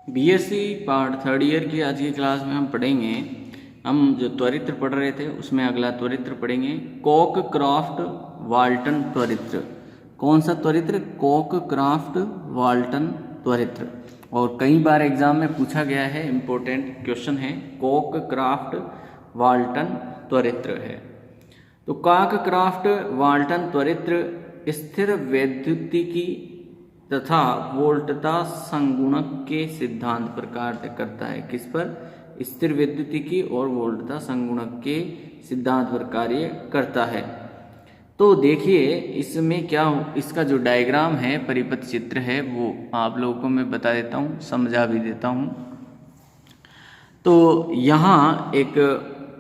BSc part third year की आज की क्लास में हम पढ़ेंगे। हम जो त्वरित्र पढ़ रहे थे उसमें अगला त्वरित्र पढ़ेंगे, कॉकक्रॉफ्ट वाल्टन त्वरित्र। कौन सा त्वरित्र? Cockcroft Walton त्वरित्र। और कई बार एग्जाम में पूछा गया है, इम्पोर्टेंट क्वेश्चन है, कॉकक्रॉफ्ट वाल्टन त्वरित्र है। तो कॉकक्रॉफ्ट वाल्टन त्वरित्र स्थिर वैद्युतिकी तथा वोल्टता संगुणक के सिद्धांत पर कार्य करता है। किस पर? स्थिर वैद्युतिकी और वोल्टता संगुणक के सिद्धांत पर कार्य करता है। तो देखिए इसमें क्या इसका जो डायग्राम है, परिपथ चित्र है, वो आप लोगों को मैं बता देता हूँ, समझा भी देता हूँ। तो यहाँ एक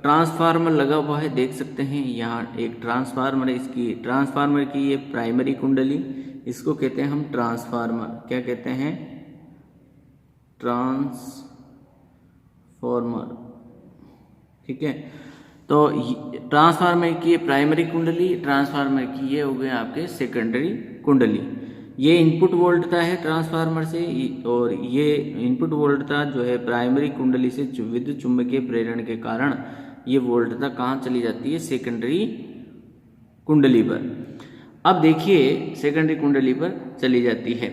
ट्रांसफार्मर लगा हुआ है, देख सकते हैं। यहाँ एक ट्रांसफार्मर है, इसकी ट्रांसफार्मर की ये प्राइमरी कुंडली, इसको कहते हैं हम ट्रांसफार्मर। क्या कहते हैं? ट्रांसफार्मर। ठीक है। तो ट्रांसफार्मर की ये प्राइमरी कुंडली, ट्रांसफार्मर की ये हो गए आपके सेकेंडरी कुंडली। ये इनपुट वोल्टता है ट्रांसफार्मर से, और ये इनपुट वोल्टता जो है प्राइमरी कुंडली से विद्युत चुम्बकीय प्रेरण के कारण ये वोल्टता कहाँ चली जाती है? सेकेंडरी कुंडली पर। अब देखिए सेकेंडरी कुंडली पर चली जाती है।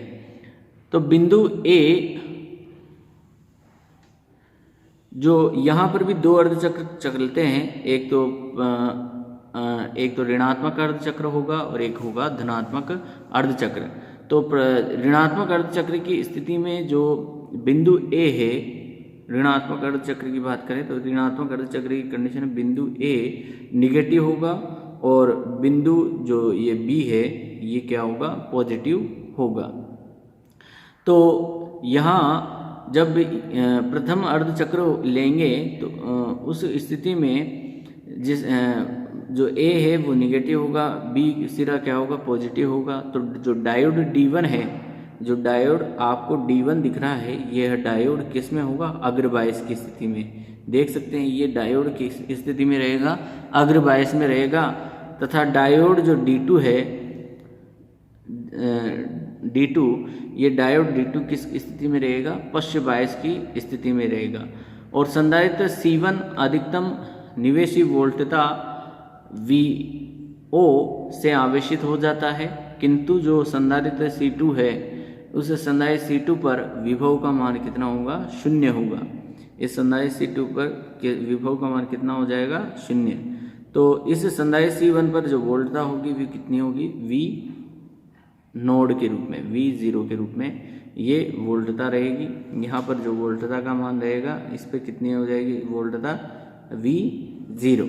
तो बिंदु ए, जो यहाँ पर भी दो अर्धचक्र चलते हैं, एक तो ऋणात्मक अर्धचक्र होगा और एक होगा धनात्मक अर्धचक्र। तो ऋणात्मक अर्धचक्र की स्थिति में जो बिंदु ए है, ऋणात्मक अर्धचक्र की बात करें तो ऋणात्मक अर्धचक्र की कंडीशन में बिंदु ए निगेटिव होगा और बिंदु जो ये बी है ये क्या होगा? पॉजिटिव होगा। तो यहाँ जब प्रथम अर्धचक्र लेंगे तो उस स्थिति में जो ए है वो निगेटिव होगा, बी सिरा क्या होगा? पॉजिटिव होगा। तो जो डायोड D1 है, जो डायोड आपको D1 दिख रहा है, यह डायोड किस में होगा? अग्रबायस की स्थिति में। देख सकते हैं ये डायोड किस स्थिति में रहेगा? अग्रबायस में रहेगा। तथा डायोड जो D2 है, D2, ये डायोड D2 किस स्थिति में रहेगा? पश्च बायस की स्थिति में रहेगा। और संधारित्र C1 अधिकतम निवेशी वोल्टता VO से आवेशित हो जाता है, किंतु जो संधारित्र C2 है, उस संधारित्र C2 पर विभव का मान कितना होगा? 0 होगा। इस संधारित्र C2 पर विभव का मान कितना हो जाएगा? 0। तो इस संधारित्र C1 पर जो वोल्टता होगी वे कितनी होगी? V नोड के रूप में, V0 के रूप में ये वोल्टता रहेगी। यहाँ पर जो वोल्टता का मान रहेगा, इस पर कितनी हो जाएगी वोल्टता? V0,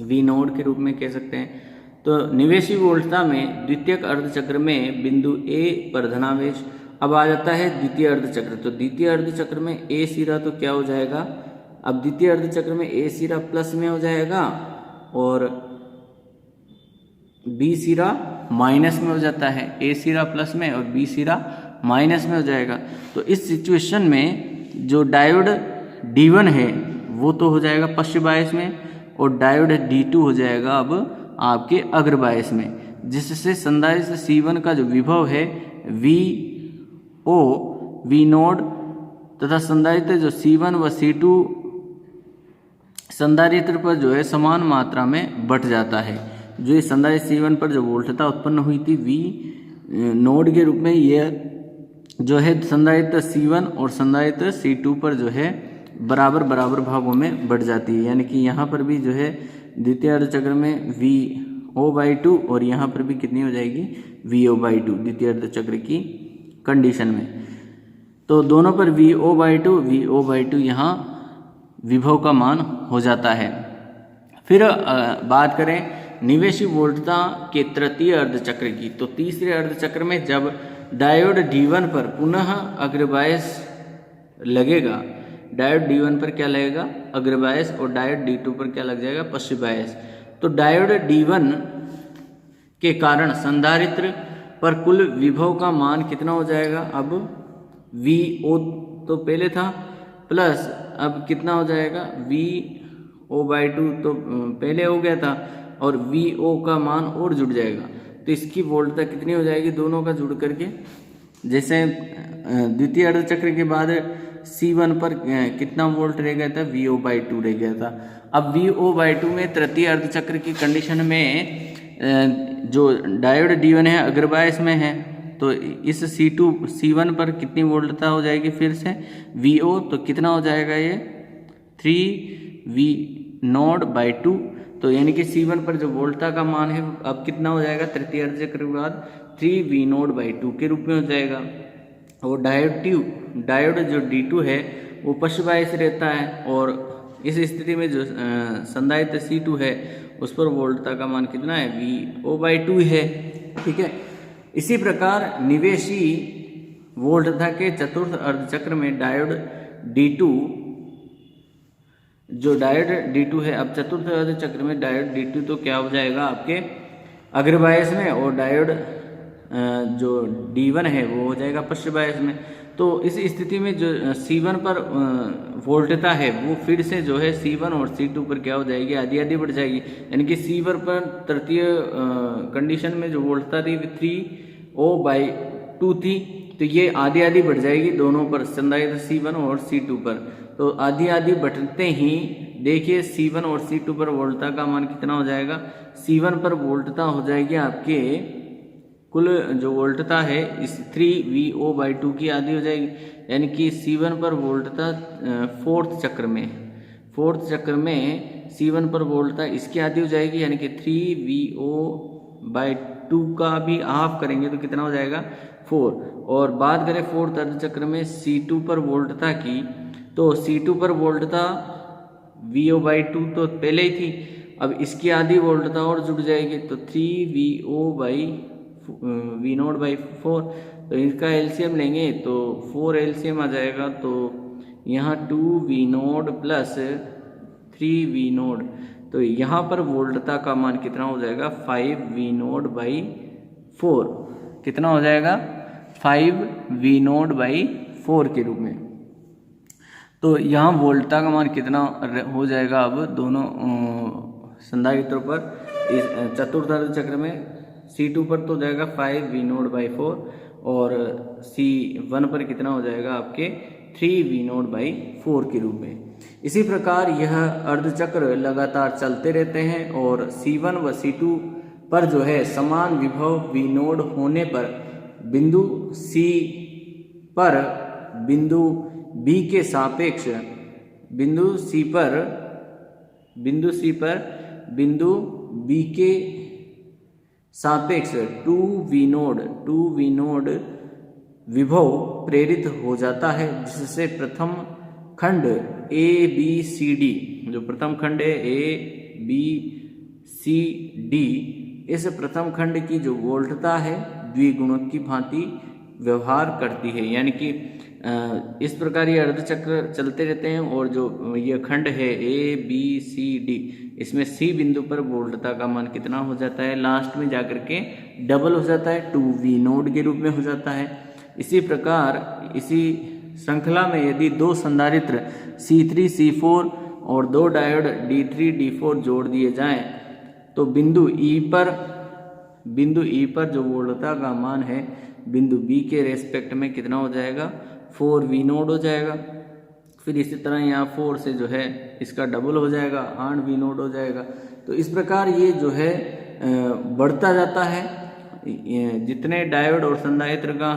V नोड के रूप में कह सकते हैं। तो निवेशी वोल्टता में द्वितीयक अर्धचक्र में बिंदु A पर धनावेश। अब आ जाता है द्वितीय अर्धचक्र। तो द्वितीय अर्धचक्र में A सिरा तो क्या हो जाएगा? अब द्वितीय अर्धचक्र में A सिरा प्लस में हो जाएगा और B सिरा माइनस में हो जाता है। A सिरा प्लस में और B सिरा माइनस में हो जाएगा। तो इस सिचुएशन में जो डायोड D1 है वो तो हो जाएगा पश्च बायस में, और डायोड D2 हो जाएगा अब आपके अग्र बायस में, जिससे संधारित्र C1 का जो विभव है VO, V नोड, तथा संधारित्र जो C1 व C2 संधारित्र पर जो है समान मात्रा में बट जाता है। जो ये संधारित्र C1 पर जो वोल्टता उत्पन्न हुई थी V नोड के रूप में, यह जो है संधारित्र C1 और संधारित्र C2 पर जो है बराबर बराबर भागों में बढ़ जाती है। यानी कि यहाँ पर भी जो है द्वितीय अर्धचक्र में VO/2 और यहाँ पर भी कितनी हो जाएगी? VO/2 द्वितीय अर्धचक्र की कंडीशन में। तो दोनों पर VO/2 यहाँ विभव का मान हो जाता है। फिर बात करें निवेशी वोल्टता के तृतीय अर्धचक्र की। तो तीसरे अर्धचक्र में जब डायोड D1 पर पुनः अग्रबायस लगेगा, डायोड D1 पर क्या लगेगा? अग्रबायस, और डायोड D2 पर क्या लग जाएगा? पश्च बायस। तो डायोड D1 के कारण संधारित्र पर कुल विभव का मान कितना हो जाएगा? अब VO तो पहले था प्लस अब कितना हो जाएगा? VO/2 तो पहले हो गया था और VO का मान और जुड़ जाएगा। तो इसकी वोल्टता कितनी हो जाएगी? दोनों का जुड़ करके जैसे द्वितीय अर्धचक्र के बाद C1 पर कितना वोल्ट रह गया था, VO/2 रह गया था। अब VO/2 में तृतीय अर्धचक्र की कंडीशन में जो डायोड D1 है अग्रबायस में है, तो इस C1 पर कितनी वोल्टता हो जाएगी, फिर से VO, तो कितना हो जाएगा ये 3V0/2। तो यानी कि C1 पर जो वोल्टता का मान है अब कितना हो जाएगा, तृतीय अर्धचक्र के बाद 3V0/2 के रूप में हो जाएगा। और डायोड जो D2 है वो पश्चबायस रहता है, और इस स्थिति में जो संधारित्र C2 है उस पर वोल्टता का मान कितना है, VO/2 है। ठीक है। इसी प्रकार निवेशी वोल्टता के चतुर्थ अर्धचक्र में डायोड D2 है, अब चतुर्थ अर्धचक्र में डायोड D2 तो क्या हो जाएगा आपके अग्रबायस में, और डायोड जो D1 है वो हो जाएगा पश्चबायस में। तो इस स्थिति में जो C1 पर वोल्टता है वो फिर से जो है C1 और C2 पर क्या हो जाएगी, आधी आधी बढ़ जाएगी। यानी कि C1 पर तृतीय कंडीशन में जो वोल्टता थी 3O/2 थी, तो ये आधी आधी बढ़ जाएगी दोनों पर, संधारित्र C1 और C2 पर। तो आधी आधी बढ़ते ही देखिए C1 और C2 पर वोल्टता का मान कितना हो जाएगा, C1 पर वोल्टता हो जाएगी आपके कुल जो वोल्टता है इस 3V0/2 की आधी हो जाएगी। यानी कि C1 पर वोल्टता फोर्थ चक्र में C1 पर वोल्टता इसकी आधी हो जाएगी, यानी कि 3V0/2 का भी हाफ करेंगे तो कितना हो जाएगा 4। और बात करें फोर्थ अर्धचक्र में C2 पर वोल्टता की, तो C2 पर वोल्टता VO/2 तो पहले ही थी, अब इसकी आधी वोल्टता और जुड़ जाएगी, तो 3V0/4। तो इसका एलसीएम लेंगे तो 4 एलसीएम आ जाएगा, तो यहाँ 2V0 प्लस 3V0, तो यहाँ पर वोल्टता का मान कितना हो जाएगा 5V0/4। कितना हो जाएगा 5V0/4 के रूप में। तो यहाँ वोल्टता का मान कितना हो जाएगा अब दोनों संधारित्रों पर, इस चतुर्थ अर्धचक्र में C2 पर तो जाएगा 5V0/4 और C1 पर कितना हो जाएगा आपके 3V0/4 के रूप में। इसी प्रकार यह अर्धचक्र लगातार चलते रहते हैं और C1 व C2 पर जो है समान विभव V0 होने पर बिंदु C पर बिंदु B के सापेक्ष बिंदु C पर बिंदु B के सापेक्ष 2V0 विभव प्रेरित हो जाता है, जिससे प्रथम खंड ABCD, जो प्रथम खंड है ABCD, इस प्रथम खंड की जो वोल्टता है द्विगुणक की भांति व्यवहार करती है। यानी कि इस प्रकार ये अर्धचक्र चलते रहते हैं और जो ये खंड है ABCD, इसमें C बिंदु पर वोल्टता का मान कितना हो जाता है, लास्ट में जाकर के डबल हो जाता है, 2V0 के रूप में हो जाता है। इसी प्रकार इसी श्रृंखला में यदि दो संधारित्र C3 C4 और दो डायोड D3 D4 जोड़ दिए जाएं तो बिंदु E पर जो वोल्टता का मान है बिंदु B के रेस्पेक्ट में कितना हो जाएगा 4V0 हो जाएगा। फिर इसी तरह यहाँ 4 से जो है इसका डबल हो जाएगा, 8V0 हो जाएगा। तो इस प्रकार ये जो है बढ़ता जाता है। जितने डायोड और संधारित्र का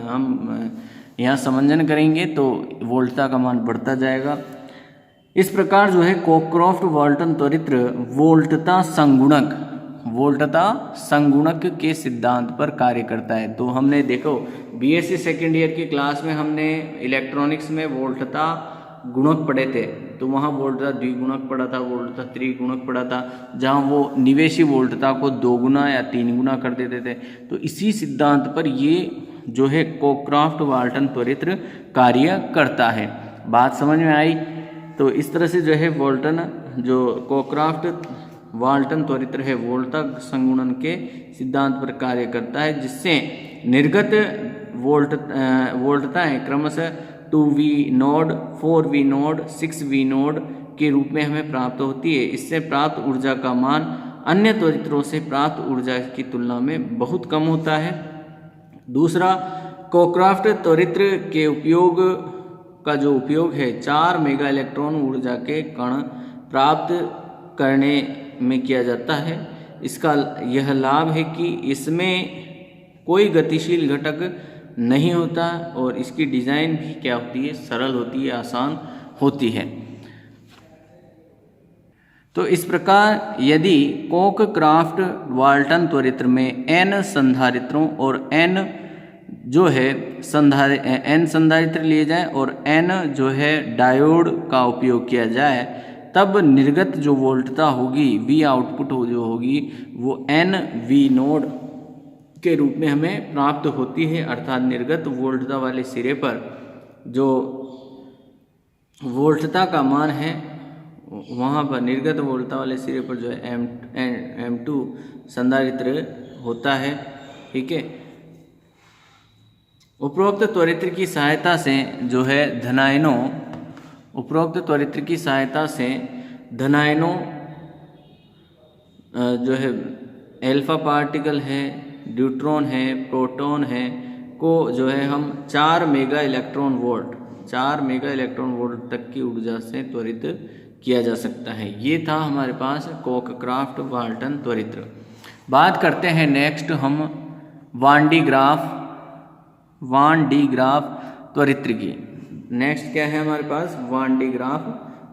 हम यहाँ समंजन करेंगे तो वोल्टता का मान बढ़ता जाएगा। इस प्रकार जो है कोक्रॉफ्ट वाल्टन त्वरित्र वोल्टता संगुणक के सिद्धांत पर कार्य करता है। तो हमने देखो बीएससी सेकेंड ईयर की क्लास में हमने इलेक्ट्रॉनिक्स में वोल्टता गुणक पढ़े थे, तो वहाँ वोल्टता द्विगुणक पढ़ा था, वोल्टता त्रिगुणक पढ़ा था, जहाँ वो निवेशी वोल्टता को 2 गुना या 3 गुना कर देते थे। तो इसी सिद्धांत पर ये जो है कोक्रॉफ्ट वाल्टन त्वरित्र कार्य करता है। बात समझ में आई? तो इस तरह से जो है कोक्रॉफ्ट वाल्टन त्वरित्र है वोल्टता संगुणन के सिद्धांत पर कार्य करता है, जिससे निर्गत वोल्टताएं क्रमशः 2V0, 4V0, 6V0 के रूप में हमें प्राप्त होती है। इससे प्राप्त ऊर्जा का मान अन्य त्वरित्रों से प्राप्त ऊर्जा की तुलना में बहुत कम होता है। दूसरा, कोक्राफ्ट त्वरित्र के उपयोग का जो उपयोग है 4 मेगा इलेक्ट्रॉन ऊर्जा के कण प्राप्त करने में किया जाता है। इसका यह लाभ है कि इसमें कोई गतिशील घटक नहीं होता और इसकी डिज़ाइन भी क्या होती है, सरल होती है, आसान होती है। तो इस प्रकार यदि कोकक्राफ्ट वाल्टन त्वरित्र में n संधारित्रों और n जो है n संधारित्र लिए जाए और n जो है डायोड का उपयोग किया जाए, तब निर्गत जो वोल्टता होगी, V आउटपुट जो होगी, वो n V नोड के रूप में हमें प्राप्त होती है। अर्थात निर्गत वोल्टता वाले सिरे पर जो वोल्टता का मान है, वहाँ पर निर्गत वोल्टता वाले सिरे पर जो है M2 संधारित्र होता है। ठीक है। उपरोक्त त्वरित्र की सहायता से जो है धनायनों जो है एल्फा पार्टिकल है, ड्यूट्रॉन है, प्रोटॉन है को जो है हम 4 मेगा इलेक्ट्रॉन वोल्ट तक की ऊर्जा से त्वरित किया जा सकता है। ये था हमारे पास कोकक्राफ्ट वाल्टन त्वरित्र। बात करते हैं नेक्स्ट हम वान डी ग्राफ त्वरित्र की। नेक्स्ट क्या है हमारे पास, वान डी ग्राफ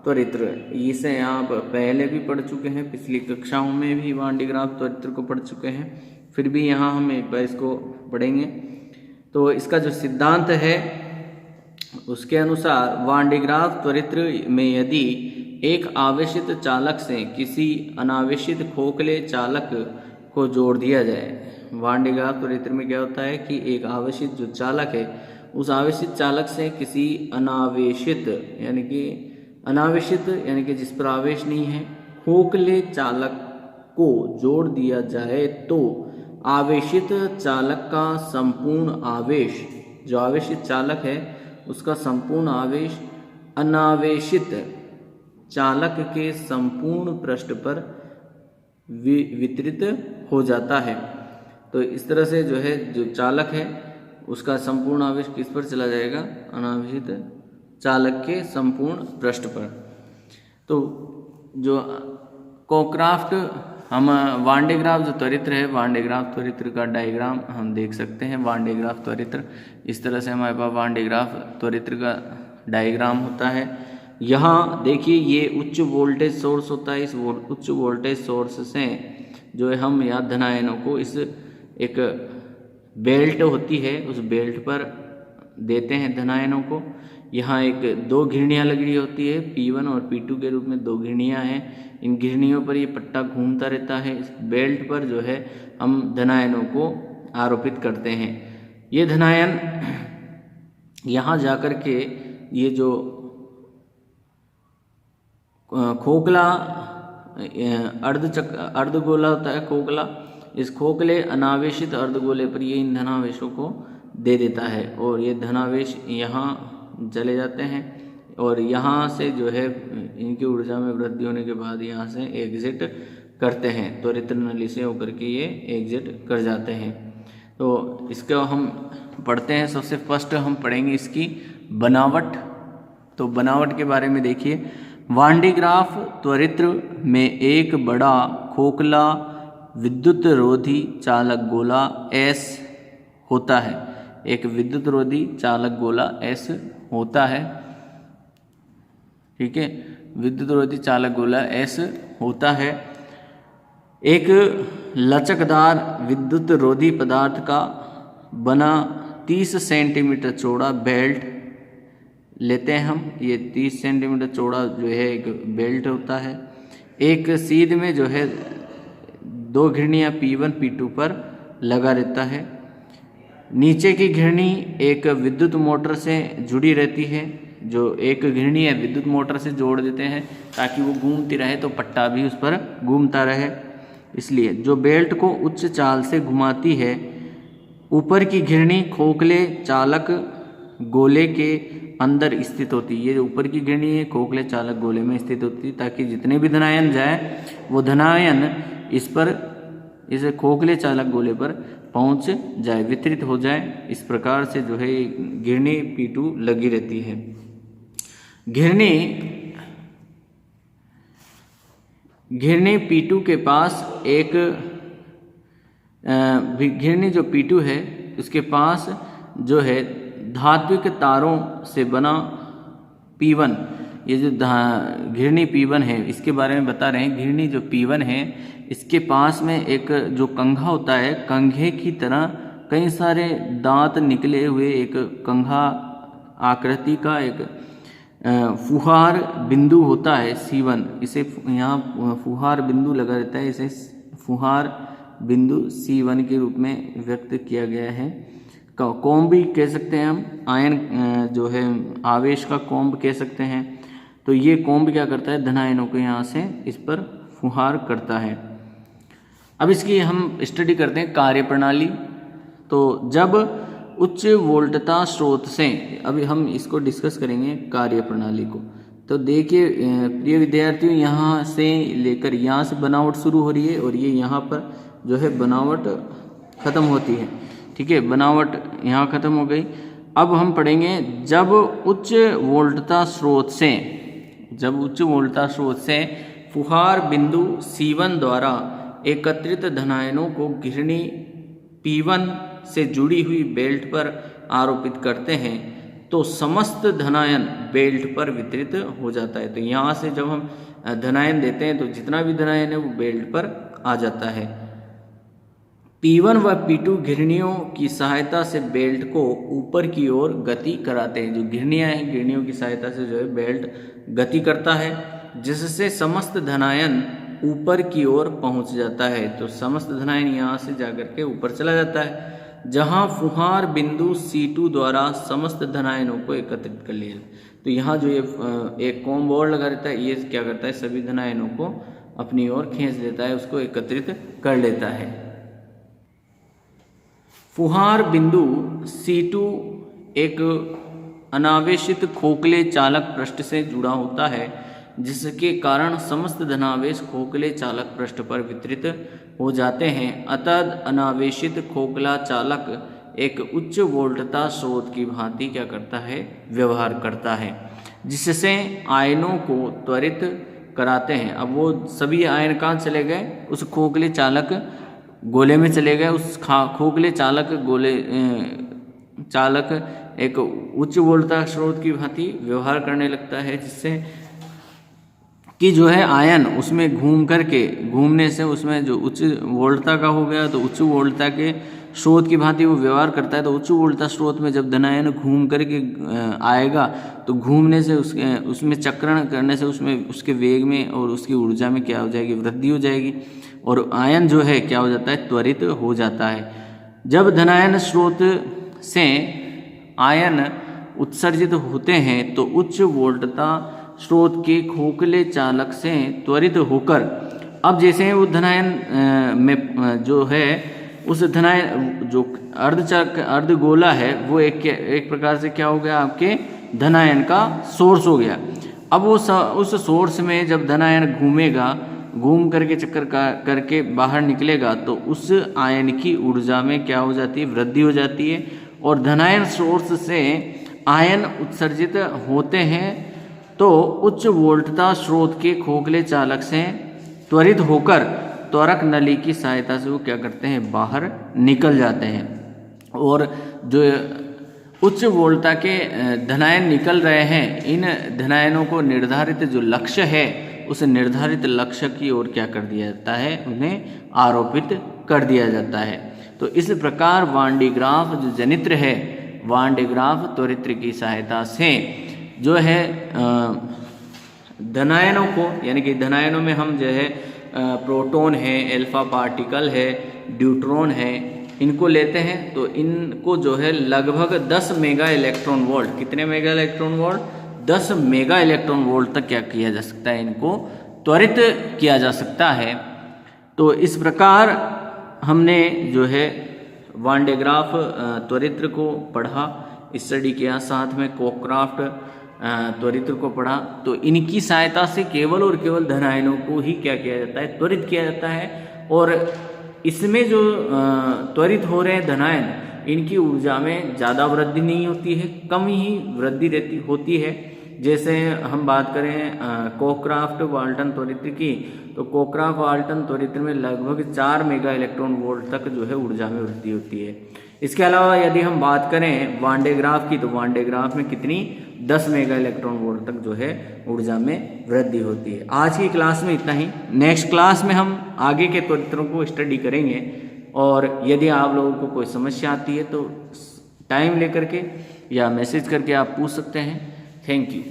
त्वरित्र। इसे आप पहले भी पढ़ चुके हैं, पिछली कक्षाओं में भी वान डी ग्राफ त्वरित्र को पढ़ चुके हैं, फिर भी यहाँ हम एक बार इसको पढ़ेंगे। तो इसका जो सिद्धांत है उसके अनुसार वान डी ग्राफ त्वरित्र में यदि एक आवेशित चालक से किसी अनावेशित खोखले चालक को जोड़ दिया जाए, वान डी ग्राफ त्वरित्र में क्या होता है कि एक आवेशित जो चालक है, उस आवेशित चालक से किसी अनावेशित यानी कि जिस पर आवेश नहीं है, खोखले चालक को जोड़ दिया जाए तो आवेशित चालक का संपूर्ण आवेश, जो आवेशित चालक है उसका संपूर्ण आवेश अनावेशित चालक के संपूर्ण पृष्ठ पर वितरित हो जाता है। तो इस तरह से जो है जो चालक है उसका संपूर्ण आवेश किस पर चला जाएगा, अनावेशित चालक के संपूर्ण पृष्ठ पर। तो जो कोक्राफ्ट हम वान डी ग्राफ जो त्वरित्र है, वान डी ग्राफ त्वरित्र का डायग्राम हम देख सकते हैं। वान डी ग्राफ त्वरित्र इस तरह से हमारे पास वान डी ग्राफ त्वरित्र का डायग्राम होता है। यहाँ देखिए ये उच्च वोल्टेज सोर्स होता है। इस उच्च वोल्टेज सोर्स से जो है हम या धनायनों को इस एक बेल्ट होती है, उस बेल्ट पर देते हैं धनायनों को। यहाँ एक 2 घिरनियाँ लगी हुई होती है, P1 और P2 के रूप में 2 घिरनियाँ हैं। इन घिरनियों पर ये पट्टा घूमता रहता है। इस बेल्ट पर जो है हम धनायनों को आरोपित करते हैं। ये धनायन यहाँ जाकर के ये जो खोखला अर्धगोला होता है, खोखला, इस खोखले अनावेशित अर्धगोले पर ये इन धनावेशों को दे देता है और ये धनावेश यहाँ चले जाते हैं और यहाँ से जो है इनकी ऊर्जा में वृद्धि होने के बाद यहाँ से एग्जिट करते हैं, त्वरित्र नली से होकर के ये एग्जिट कर जाते हैं। तो इसका हम पढ़ते हैं। सबसे फर्स्ट हम पढ़ेंगे इसकी बनावट। तो बनावट के बारे में देखिए, वान डी ग्राफ त्वरित्र में एक बड़ा खोखला विद्युत रोधी चालक गोला S होता है। एक विद्युत रोधी चालक गोला S होता है। ठीक है, विद्युत रोधी चालक गोला S होता है। एक लचकदार विद्युत रोधी पदार्थ का बना 30 सेंटीमीटर चौड़ा बेल्ट लेते हैं हम। ये 30 सेंटीमीटर चौड़ा जो है एक बेल्ट होता है। एक सीध में जो है 2 घिरनियाँ P1 P2 पर लगा रहता है। नीचे की घिरनी एक विद्युत मोटर से जुड़ी रहती है। जो एक घिरनी है विद्युत मोटर से जोड़ देते हैं ताकि वो घूमती रहे, तो पट्टा भी उस पर घूमता रहे। इसलिए जो बेल्ट को उच्च चाल से घुमाती है, ऊपर की घिरनी खोखले चालक गोले के अंदर स्थित होती है। ये जो ऊपर की घिरनी है खोखले चालक गोले में स्थित होती है ताकि जितने भी धनायन जाए वो धनायन इस खोखले चालक गोले पर पहुंच जाए, वितरित हो जाए। इस प्रकार से जो है घिरनी P2 लगी रहती है। घिरनी P2 के पास एक घिरनी जो P2 है उसके पास जो है धात्विक तारों से बना P1, ये जो घिरनी P1 है इसके बारे में बता रहे हैं। घिरनी जो P1 है इसके पास में एक जो कंघा होता है, कंघे की तरह कई सारे दांत निकले हुए एक कंघा आकृति का एक फुहार बिंदु होता है C1। इसे यहाँ फुहार बिंदु लगा रहता है, इसे फुहार बिंदु C1 के रूप में व्यक्त किया गया है। कॉम्ब भी कह सकते हैं हम, आयन जो है आवेश का कॉम्ब कह सकते हैं। तो ये कॉम्ब क्या करता है, धन आयनों को यहाँ से इस पर फुहार करता है। अब इसकी हम स्टडी करते हैं कार्यप्रणाली। तो जब उच्च वोल्टता स्रोत से, अभी हम इसको डिस्कस करेंगे कार्यप्रणाली को। तो देखिए प्रिय विद्यार्थियों, यहाँ से लेकर यहाँ से बनावट शुरू हो रही है और ये यहाँ पर जो है बनावट ख़त्म होती है। ठीक है, बनावट यहाँ ख़त्म हो गई। अब हम पढ़ेंगे जब उच्च वोल्टता स्रोत से फुहार बिंदु C1 द्वारा एकत्रित धनायनों को घिरनी P1 से जुड़ी हुई बेल्ट पर आरोपित करते हैं तो समस्त धनायन बेल्ट पर वितरित हो जाता है। तो यहाँ से जब हम धनायन देते हैं तो जितना भी धनायन है वो बेल्ट पर आ जाता है। P1 व P2 घिरनियों की सहायता से बेल्ट को ऊपर की ओर गति कराते हैं। जो घिरनियाँ हैं, घिरनियों की सहायता से जो है बेल्ट गति करता है, जिससे समस्त धनायन ऊपर की ओर पहुंच जाता है। तो समस्त धनायन यहाँ से जाकर के ऊपर चला जाता है, जहाँ फुहार बिंदु C2 द्वारा समस्त धनायनों को एकत्रित कर लिया। तो यहाँ जो ये एक कॉम्ब और लगा रहता है, ये क्या करता है, सभी धनायनों को अपनी ओर खींच लेता है, उसको एकत्रित कर लेता है। फुहार बिंदु C2 एक अनावेशित खोखले चालक पृष्ठ से जुड़ा होता है, जिसके कारण समस्त धनावेश खोखले चालक पृष्ठ पर वितरित हो जाते हैं। अतः अनावेशित खोखला चालक एक उच्च वोल्टता स्रोत की भांति क्या करता है, व्यवहार करता है, जिससे आयनों को त्वरित कराते हैं। अब वो सभी आयन कहाँ चले गए, उस खोखले चालक गोले में चले गए। उस खोखले चालक एक उच्च वोल्टता स्रोत की भांति व्यवहार करने लगता है, जिससे कि जो है आयन उसमें घूमने से उसमें जो उच्च वोल्टता का हो गया, तो उच्च वोल्टता के स्रोत की भांति वो व्यवहार करता है। तो उच्च वोल्टता स्रोत में जब धनायन घूम करके आएगा तो घूमने से उसमें चक्रण करने से उसमें उसके वेग में और उसकी ऊर्जा में क्या हो जाएगी, वृद्धि हो जाएगी, और आयन जो है क्या हो जाता है, त्वरित हो जाता है। जब धनायन स्रोत से आयन उत्सर्जित होते हैं तो उच्च वोल्टता स्रोत के खोखले चालक से त्वरित होकर, अब जैसे वो धनायन में जो है उस धनायन जो अर्धगोला है वो एक प्रकार से क्या हो गया, आपके धनायन का सोर्स हो गया। अब वो उस सोर्स में जब धनायन घूम करके चक्कर करके बाहर निकलेगा तो उस आयन की ऊर्जा में क्या हो जाती है, वृद्धि हो जाती है, और धनायन सोर्स से आयन उत्सर्जित होते हैं तो उच्च वोल्टता स्रोत के खोखले चालक से त्वरित होकर त्वरक नली की सहायता से वो क्या करते हैं, बाहर निकल जाते हैं। और जो उच्च वोल्टता के धनायन निकल रहे हैं, इन धनायनों को निर्धारित जो लक्ष्य है उस निर्धारित लक्ष्य की ओर क्या कर दिया जाता है, उन्हें आरोपित कर दिया जाता है। तो इस प्रकार वान डी ग्राफ जो जनित्र है, वान डी ग्राफ त्वरित्र की सहायता से जो है धनायनों को, यानी कि धनायनों में हम जो है प्रोटॉन है, अल्फा पार्टिकल है, ड्यूट्रॉन है, इनको लेते हैं। तो इनको जो है लगभग 10 मेगा इलेक्ट्रॉन वोल्ट, कितने mega electron volt, 10 mega electron volt तक क्या किया जा सकता है, इनको त्वरित किया जा सकता है। तो इस प्रकार हमने जो है वान डे ग्राफ त्वरित्र को पढ़ा, स्टडी किया, साथ में कोक्राफ्ट त्वरित्र को पढ़ा। तो इनकी सहायता से केवल और केवल धनायनों को ही क्या किया जाता है, त्वरित किया जाता है। और इसमें जो त्वरित हो रहे हैं धनायन, इनकी ऊर्जा में ज़्यादा वृद्धि नहीं होती है, कम ही वृद्धि होती है। जैसे हम बात करें कोक्राफ्ट वाल्टन त्वरित्र की, तो कोक्राफ्ट वाल्टन त्वरित्र में लगभग 4 मेगा इलेक्ट्रॉन वोल्ट तक जो है ऊर्जा में वृद्धि होती है। इसके अलावा यदि हम बात करें वान डे ग्राफ की, तो वान डे ग्राफ में कितनी 10 मेगा इलेक्ट्रॉन वोल्ट तक जो है ऊर्जा में वृद्धि होती है। आज की क्लास में इतना ही। नेक्स्ट क्लास में हम आगे के त्वरित्रों को स्टडी करेंगे, और यदि आप लोगों को कोई समस्या आती है तो टाइम लेकर के या मैसेज करके आप पूछ सकते हैं। Thank you.